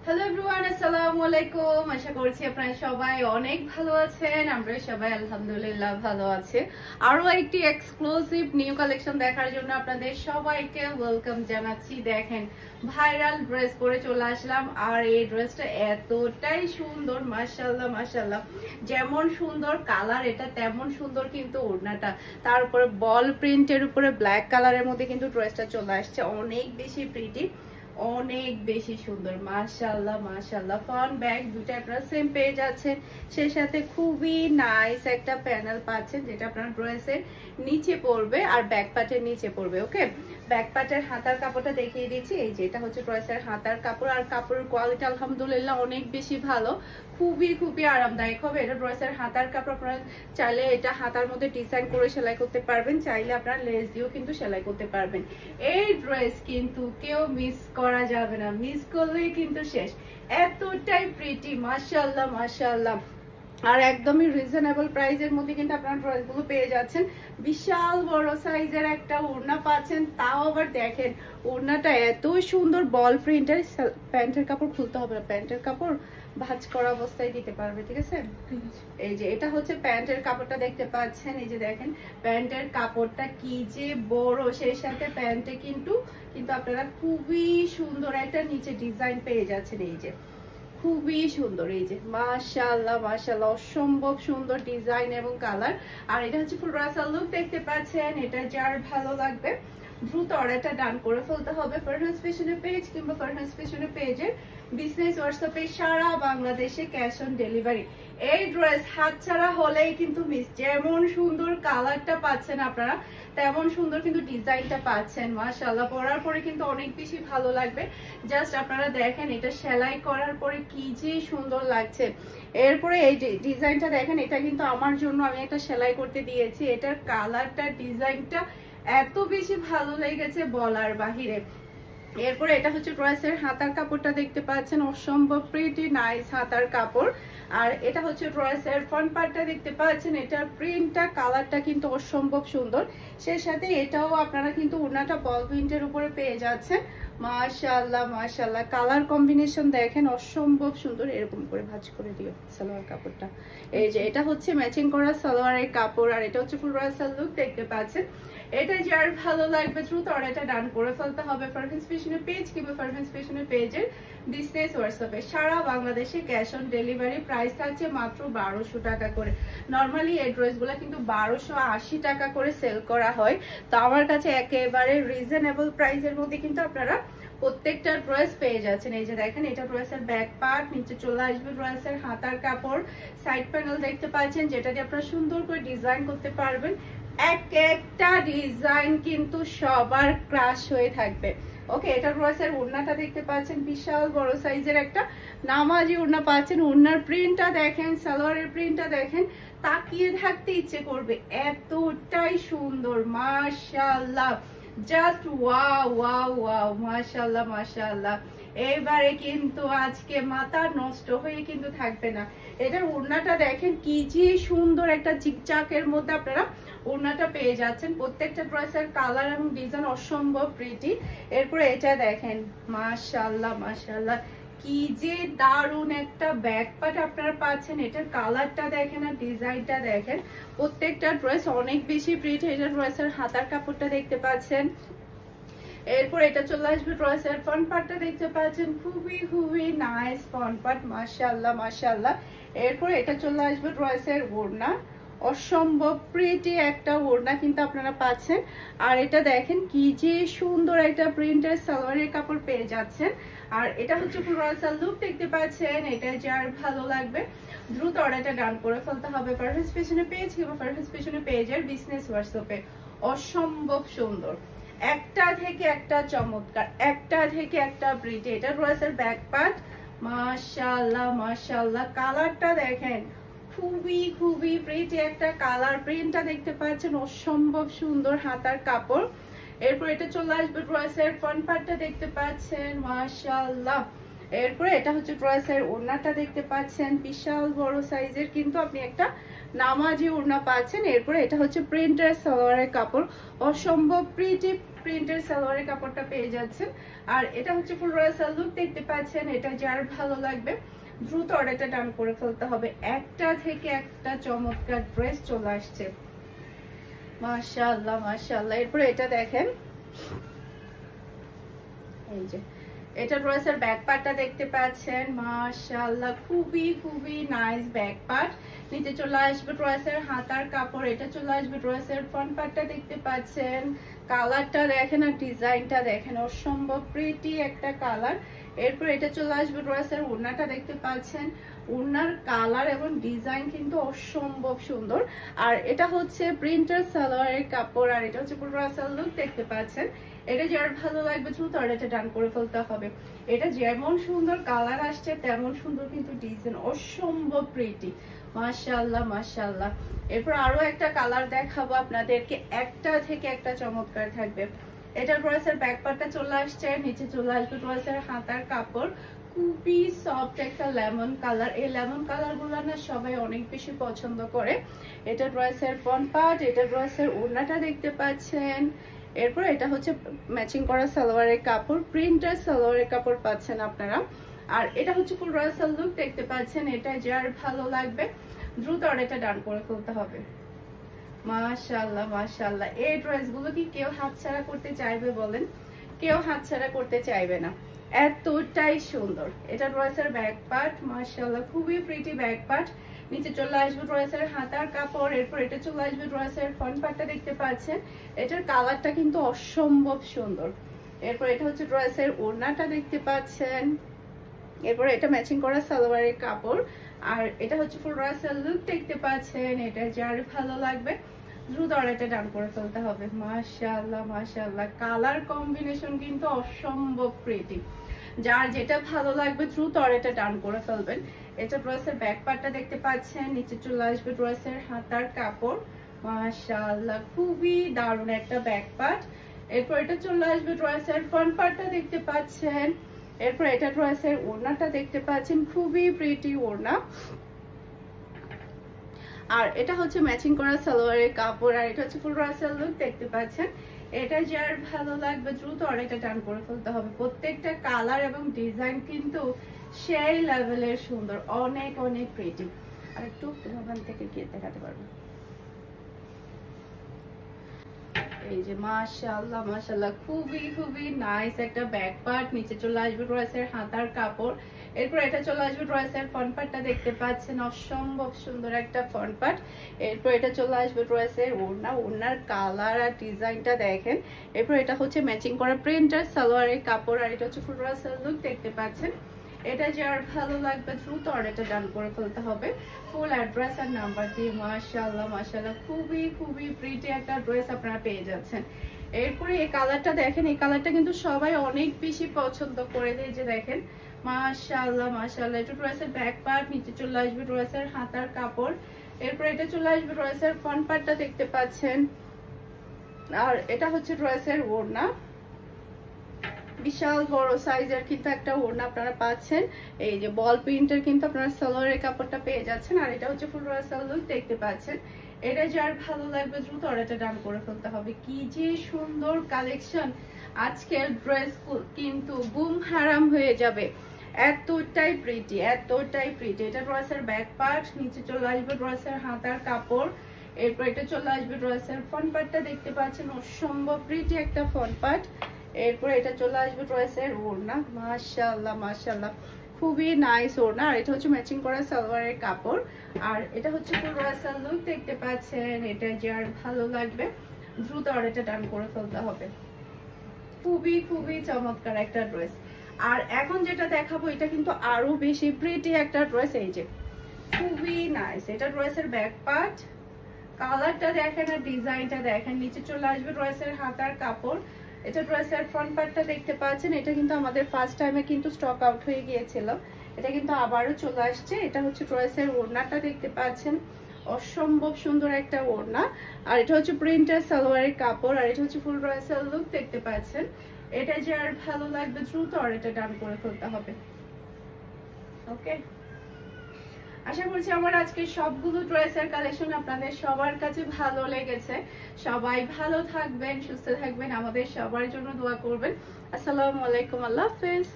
Hello everyone, আসসালামু আলাইকুম। আশা করছি আপনারা সবাই অনেক ভালো আছেন। আমরা সবাই আলহামদুলিল্লাহ ভালো আছি। আরো একটি এক্সক্লুসিভ নিউ কালেকশন দেখার জন্য আপনাদের সবাইকে ওয়েলকাম জানাচ্ছি। দেখেন, ভাইরাল ড্রেস পরে চলে আসলাম, আর এই ড্রেসটা এতটাই সুন্দর, মাশাআল্লাহ মাশাআল্লাহ। যেমন সুন্দর কালার এটা, তেমন সুন্দর কিন্তু ওড়নাটা। তার উপরে বল প্রিন্টের উপরে ব্ল্যাক কালারের মধ্যে কিন্তু ড্রেসটা চলে আসছে, অনেক বেশি প্রিটি, অনেক বেশি সুন্দর, মাশাআল্লাহ মাশাআল্লাহ। ফ্রন্ট ব্যাক দুটো আপনারা সেম পেয়ে যাচ্ছেন, সেই সাথে খুবই নাইস একটা প্যানেল পাচ্ছেন, যেটা আপনার ড্রেসের নিচে পড়বে আর ব্যাক পার্টের নিচে পড়বে। ওকে, ব্যাক পার্টের হাতার কাপড়টা দেখিয়ে দিচ্ছি। এই যে এটা হচ্ছে ড্রেসের হাতার কাপড়, আর কাপড়ের কোয়ালিটি আলহামদুলিল্লাহ অনেক বেশি ভালো, খুবই খুবই আরামদায়ক হবে। এটা ড্রেসের হাতার কাপড়, আপনারা চাইলে এটা হাতার মধ্যে ডিজাইন করে সেলাই করতে পারবেন, চাইলে আপনারা লেস দিয়েও কিন্তু সেলাই করতে পারবেন। এই ড্রেস কিন্তু কেউ মিস করা যাবে না, মিস করলেই কিন্তু শেষ, এতটাই প্রিটি, মাশাআল্লাহ মাশাআল্লাহ। আর একদমই রিজনেবল প্রাইসের মধ্যে কিন্তু আপনারা ড্রেসগুলো পেয়ে যাচ্ছেন। বিশাল বড় সাইজের একটা ওড়না পাচ্ছেন, তাও আবার দেখেন ওড়নাটা এত সুন্দর বল প্রিন্টের। প্যান্টের কাপড় খুলতে হবে না, প্যান্টের কাপড় ভাঁজ করা অবস্থায় দিতে পারবে, ঠিক আছে। এই যে এটা হচ্ছে প্যান্টের কাপড়টা দেখতে পাচ্ছেন, এই যে দেখেন প্যান্টের কাপড়টা কি যে বড়, সেই সাথে প্যান্টে কিন্তু আপনারা খুবই সুন্দর একটা নিচে ডিজাইন পেয়ে যাচ্ছেন। এই যে খুবই সুন্দর, এই যে মাশাআল্লাহ মাশাআল্লাহ, অসম্ভব সুন্দর ডিজাইন এবং কালার। আর এটা হচ্ছে ফুল রাসাল লুক দেখতে পাচ্ছেন। এটা যার ভালো লাগবে দ্রুত অর্ডারটা ডান করে ফেলতে হবে ফারহানাস ফ্যাশনের পেজ কিংবা ফারহানাস ফ্যাশনের পেজের বিজনেস হোয়াটসঅ্যাপে সারা বাংলাদেশে ক্যাশ অন ডেলিভারি। এই ড্রেস হাতছাড়া হলেই কিন্তু মিস। যেমন সুন্দর কালারটা পাচ্ছেন আপনারা, তেমন সুন্দর কিন্তু ডিজাইনটা পাচ্ছেন, মাশাআল্লাহ। পরার পরে কিন্তু অনেক বেশি ভালো লাগবে। জাস্ট আপনারা দেখেন এটা সেলাই করার পরে কি যে সুন্দর লাগছে। এরপরে এই যে ডিজাইনটা দেখেন, এটা কিন্তু আমার জন্য আমি একটা সেলাই করতে দিয়েছি। এটার কালারটা, ডিজাইনটা এত বেশি ভালো লেগেছে বলার বাহিরে। এরপরে এটা হচ্ছে ড্রেসের হাতার কাপড়টা দেখতে পাচ্ছেন, অসম্ভব প্রিটি নাইস হাতার কাপড়। আর এটা হচ্ছে ড্রেসের ফ্রন্ট পার্টটা দেখতে পাচ্ছেন, এটার প্রিন্টটা, কালারটা কিন্তু অসম্ভব সুন্দর। সেই সাথে এটাও আপনারা কিন্তু ওড়নাটা বল প্রিন্টের উপরে পেয়ে যাচ্ছেন, মাশাআল্লাহ মাশাআল্লাহ। কালার কম্বিনেশন দেখেন অসম্ভব সুন্দর। এরকম করে ভাঁজ করে দিও সালোয়ার কাপড়টা। এই যে এটা হচ্ছে ম্যাচিং করা সালোয়ারের কাপড়, আর এটা হচ্ছে ফুল রাসাল লুক দেখতে পাচ্ছেন। এটা যার ভালো লাগবে দ্রুত অর্ডারটা ডান করে ফেলতে হবে ফারহানাস ফ্যাশনের পেজ কিংবা ফারহানাস ফ্যাশনের পেজের বিজনেস হোয়াটসঅ্যাপে সারা বাংলাদেশে ক্যাশ অন ডেলিভারি। প্রাইস থাকছে মাত্র 1200 টাকা করে। নর্মালি এই ড্রেসগুলো কিন্তু 1280 টাকা করে সেল করা হয়, তো আমার কাছে একেবারে রিজনেবল প্রাইসের মধ্যে কিন্তু আপনারা প্রত্যেকটা ড্রেস পেয়ে যাচ্ছেন। এই যে দেখেন এটা ড্রেসের ব্যাক পার্ট, নিচে চলে আসবে ড্রেসের হাতার কাপড়, সাইড প্যানেল দেখতে পাচ্ছেন, যেটা দিয়ে আপনারা সুন্দর করে ডিজাইন করতে পারবেন। এক একটা ডিজাইন কিন্তু সবার ক্রাশ হয়ে থাকবে। ওকে, এটা ড্রেসের ওড়নাটা দেখতে পাচ্ছেন, বিশাল বড় সাইজের একটা নামাজি ওড়না পাচ্ছেন। ওড়নার প্রিন্টটা দেখেন, সালোয়ারের প্রিন্টটা দেখেন, তাকিয়ে থাকতে ইচ্ছে করবে, এতটাই সুন্দর, মাশাআল্লাহ। জাস্ট ওয়াও ওয়াও ওয়াও, মাশাআল্লাহ মাশাআল্লাহ। এবারে কিন্তু আজকে মাথা নষ্ট হয়ে কিন্তু থাকবে না। এটার ওড়নাটা দেখেন কি যে সুন্দর, একটা চিকচাকের মধ্যে আপনারা ওড়নাটা পেয়ে যাচ্ছেন। প্রত্যেকটা ড্রেসের কালার এবং ডিজাইন অসম্ভব প্রিটি। এরপরে এটা দেখেন, মাশাআল্লাহ মাশাআল্লাহ, কি যে দারুন একটা ব্যাক পার্ট আপনারা পাচ্ছেন। এটার কালারটা দেখেন আর ডিজাইনটা দেখেন, প্রত্যেকটা ড্রেস অনেক বেশি প্রিটি। এটা ড্রেসের হাতার কাপড়টা দেখতে পাচ্ছেন। এরপর এটা চলে আসবে ড্রেসের ফ্রন্ট পার্টটা দেখতে পাচ্ছেন, খুবই খুবই নাইস ফ্রন্ট পার্ট, মাশাআল্লাহ মাশাআল্লাহ। এরপর এটা চলে আসবে ড্রেসের ওড়না, অসম্ভব প্রিটি একটা ওড়না কিন্তু আপনারা পাচ্ছেন। আর এটা দেখেন কি যে সুন্দর একটা প্রিন্টের সালোয়ারের কাপড় পেয়ে যাচ্ছেন। আর এটা হচ্ছে ফুল রাসাল লুক দেখতে পাচ্ছেন। এটা যার ভালো লাগবে দ্রুত অর্ডারটা ডান করে ফেলতে হবে ফারহানাস ফ্যাশনের পেজ কিংবা ফারহানাস ফ্যাশনের পেজের বিজনেস হোয়াটসঅ্যাপে। অসম্ভব সুন্দর, একটা থেকে একটা চমৎকার, একটা থেকে একটা প্রিটি। এটা ড্রেসের ব্যাক পার্ট, মাশাআল্লাহ মাশাআল্লাহ। কালারটা দেখেন, খুবই খুবই প্রিটি একটা কালার। প্রিন্টটা দেখতে পাচ্ছেন, অসম্ভব সুন্দর হাতার কাপড়। এরপর এটা চলে আসবে ড্রেসের ফ্রন্ট পার্টটা দেখতে পাচ্ছেন, মাশাআল্লাহ। এরপরে এটা হচ্ছে ড্রেসের ওড়নাটা দেখতে পাচ্ছেন, বিশাল বড় সাইজের কিন্তু আপনি একটা নামাজি ওড়না পাচ্ছেন। এরপরে এটা হচ্ছে প্রিন্টের সালোয়ারের কাপড়, অসম্ভব প্রিটি প্রিন্টের সালোয়ারের কাপড়টা পেয়ে যাচ্ছেন। আর এটা হচ্ছে ফুল রয়্যাল লুক দেখতে পাচ্ছেন। এটা যার ভালো লাগবে দ্রুত অর্ডারটা ডান করে ফেলতে হবে। একটা থেকে একটা চমৎকার ড্রেস চলে আসছে, মাশাআল্লাহ মাশাআল্লাহ। এরপরে এটা দেখেন, এই যে এটা ড্রেসের ব্যাক পার্টটা দেখতে পাচ্ছেন, মাশাআল্লাহ খুবই খুবই নাইস ব্যাক পার্ট। নিচে চলে আসবে ড্রেসের হাতার কাপড়, এটা চলে আসবে ড্রেসের ফ্রন্ট পার্টটা দেখতে পাচ্ছেন। কালারটা দেখেন আর ডিজাইনটা দেখেন, অসম্ভব প্রিটি একটা কালার। এরপর এটা চলে আসবে ড্রেসের ওড়নাটা দেখতে পাচ্ছেন, ওড়নার কালার এবং ডিজাইন কিন্তু অসম্ভব সুন্দর। আর এটা হচ্ছে প্রিন্টার সালোয়ারের কাপড়, আর এটা হচ্ছে পুরো রাসাল লুক দেখতে পাচ্ছেন। এটা যার ভালো লাগবে দ্রুত অর্ডারটা ডান করে ফেলতে হবে। এটা যেমন সুন্দর কালার আসছে তেমন সুন্দর কিন্তু ডিজাইন, অসম্ভব প্রিটি, মাশাআল্লাহ মাশাআল্লাহ। এরপর আরো একটা কালার দেখাবো আপনাদেরকে, একটা থেকে একটা চমৎকার থাকবে। এটার ড্রেসের ব্যাক পার্টটা চলে আসছে, নিচে চলে আসবে ড্রেসের হাতার কাপড়, খুবই সফট একটা লেমন কালার। এই লেমন কালার গুলো না সবাই অনেক বেশি পছন্দ করে। এটা ড্রেসের ফ্রন্ট পার্ট, এটা ড্রেসের ওড়নাটা দেখতে পাচ্ছেন। এরপর এটা হচ্ছে ম্যাচিং করা সালোয়ারের কাপড়, প্রিন্টার সালোয়ারের কাপড় পাচ্ছেন আপনারা। আর এটা হচ্ছে ফুল রয়্যাল লুক দেখতে পাচ্ছেন। এটা যার ভালো লাগবে দ্রুত অর্ডারটা ডান করে ফেলতে হবে। মাশাআল্লাহ মাশাআল্লাহ। এই ড্রেসগুলো কি কেউ হাতছাড়া করতে চাইবে বলেন? কেউ হাতছাড়া করতে চাইবে না, এতটাই সুন্দর। এটা ড্রেসের ব্যাক পার্ট, মাশাআল্লাহ খুবই প্রিটি ব্যাক পার্ট। নিচে চলে আসবে ড্রেসের হাতার কাপড়, এরপর এটা চলে আসবে ড্রেসের ফ্রন্ট পার্টটা দেখতে পাচ্ছেন। এটার কালারটা কিন্তু অসম্ভব সুন্দর। এরপর এটা হচ্ছে ড্রেসের ওড়নাটা দেখতে পাচ্ছেন। এরপর এটা ম্যাচিং করা সালোয়ারের কাপড়, আর এটা হচ্ছে ফুল রয়্যাল লুক দেখতে পাচ্ছেন। এটা যার ভালো লাগবে দ্রুত অর্ডারটা ডান করে ফেলতে হবে। মাশাআল্লাহ মাশাআল্লাহ, কালার কম্বিনেশন কিন্তু অসম্ভব প্রিটি। যার যেটা ভালো লাগবে দ্রুত অর্ডারটা ডান করে ফেলবেন। এটা ড্রেসের ব্যাক পার্টটা দেখতে পাচ্ছেন, নিচে চলে আসবে ড্রেসের হাতার কাপড়, মাশাআল্লাহ খুবই দারুণ একটা ব্যাক পার্ট। এরপর এটা চলে আসবে ড্রেসের ফ্রন্ট পার্টটা দেখতে পাচ্ছেন। এরপর এটা ড্রেসের ওড়নাটা দেখতে পাচ্ছেন, খুবই প্রিটি ওড়না। আর এটা হচ্ছে ম্যাচিং করা সালোয়ারের কাপড়, আর এটা হচ্ছে ফুল রয়্যাল লুক দেখতে পাচ্ছেন। এটা যার ভালো লাগবে দ্রুত অর্ডারটা ডান করে ফেলতে হবে। প্রত্যেকটা কালার এবং ডিজাইন কিন্তু সেই লেভেলের সুন্দর, অনেক অনেক প্রিটি। আর একটু ওখান থেকে গিয়ে দেখাতে পারবো, এই যে মাশাআল্লাহ মাশাআল্লাহ খুবই খুবই নাইস একটা ব্যাক পার্ট। নিচে চলে আসবে ড্রেসের হাতার কাপড়, এরপর এটা চলে আসবে ড্রেসের ফ্রন্ট পার্টটা দেখতে পাচ্ছেন, অসম্ভব সুন্দর একটা ফ্রন্ট পার্ট। এরপর এটা চলে আসবে ড্রেসের ওড়না, ওড়নার কালার আর ডিজাইনটা দেখেন। এরপর এটা হচ্ছে ম্যাচিং করা প্রিন্টার সালোয়ারের কাপড়, আর এটা হচ্ছে ফুল রয়্যাল লুক দেখতে পাচ্ছেন। এটা যার ভালো লাগবে দ্রুত অর্ডারটা ডান করে ফেলতে হবে ফুল অ্যাড্রেস আর নাম্বার দিয়ে। মাশাআল্লাহ মাশাআল্লাহ খুবই খুবই প্রিটি একটা ড্রেস আপনারা পেয়ে যাচ্ছেন। এরপরে এই কালারটা দেখেন, এই কালারটা কিন্তু সবাই অনেক বেশি পছন্দ করে দিয়ে, যে দেখেন মাশাআল্লাহ মাশাআল্লাহ। এটা ড্রেসের ব্যাক পার্ট, নিচে চলে আসবে ড্রেসের হাতার কাপড়, এরপর এটা চলে আসবে ড্রেসের ফ্রন্ট পার্টটা দেখতে পাচ্ছেন। আর এটা হচ্ছে ড্রেসের ওড়না, বিশাল বড় সাইজের কিন্তু একটা ওড়না আপনারা পাচ্ছেন। এই যে বল প্রিন্টের কিন্তু আপনারা সালোয়ারের কাপড়টা পেয়ে যাচ্ছেন। আর এটা হচ্ছে ফুল রয়্যাল লুক দেখতে পাচ্ছেন। এটা যার ভালো লাগবে দ্রুত অর্ডারটা ডান করে ফেলতে হবে। কি যে সুন্দর কালেকশন, আজকের ড্রেস কিন্তু বুম হারাম হয়ে যাবে, এতটাই প্রিটি এতটাই প্রিটি। এটা ড্রেসের ব্যাক পার্ট, নিচে চলে আসবে ড্রেসের হাতার কাপড়, এরপর এটা চলে আসবে ড্রেসের ফ্রন্ট পার্টটা দেখতে পাচ্ছেন, অসম্ভব প্রিটি একটা ফ্রন্ট পার্ট। এরপর এটা চলে আসবে ড্রেসের ওড়না, মাশাআল্লাহ মাশাআল্লাহ খুবই নাইস ওড়না। আর এটা হচ্ছে ম্যাচিং করা সালোয়ারের কাপড়, আর এটা হচ্ছে ফুল রয়্যাল লুক দেখতে পাচ্ছেন। এটা যার ভালো লাগবে দ্রুত অর্ডারটা ডান করে ফেলতে হবে। খুবই খুবই চমৎকার একটা ড্রেস। আর এখন যেটা দেখাবো এটা কিন্তু আরো বেশি প্রিটি একটা ড্রেস, এই যে খুবই নাইস। এটা ড্রেসের ব্যাক পার্ট, কালারটা দেখেন আর ডিজাইনটা দেখেন। নিচে চলে আসবে ড্রেসের হাতার কাপড়, এটা ড্রেসের ফ্রন্ট পার্টটা দেখতে পাচ্ছেন। এটা কিন্তু আমাদের ফার্স্ট টাইমে কিন্তু স্টক আউট হয়ে গিয়েছিল, এটা কিন্তু আবারও চলে আসছে। এটা হচ্ছে ড্রেসের ওড়নাটা দেখতে পাচ্ছেন, অসম্ভব সুন্দর একটা ওড়না। আর এটা হচ্ছে প্রিন্টার সালোয়ারের কাপড়, আর এটা হচ্ছে ফুল রয়্যাল লুক দেখতে পাচ্ছেন। এটা যার ভালো লাগবে দ্রুত অর্ডারটা ডান করে ফেলতে হবে। ওকে, আশা করছি আমার আজকে সবগুলো ড্রেসের কালেকশন আপনাদের সবার কাছে ভালো লেগেছে। সবাই ভালো থাকবেন, সুস্থ থাকবেন, আমাদের সবার জন্য দোয়া করবেন। আসসালামু আলাইকুম, আল্লাহ হাফেজ।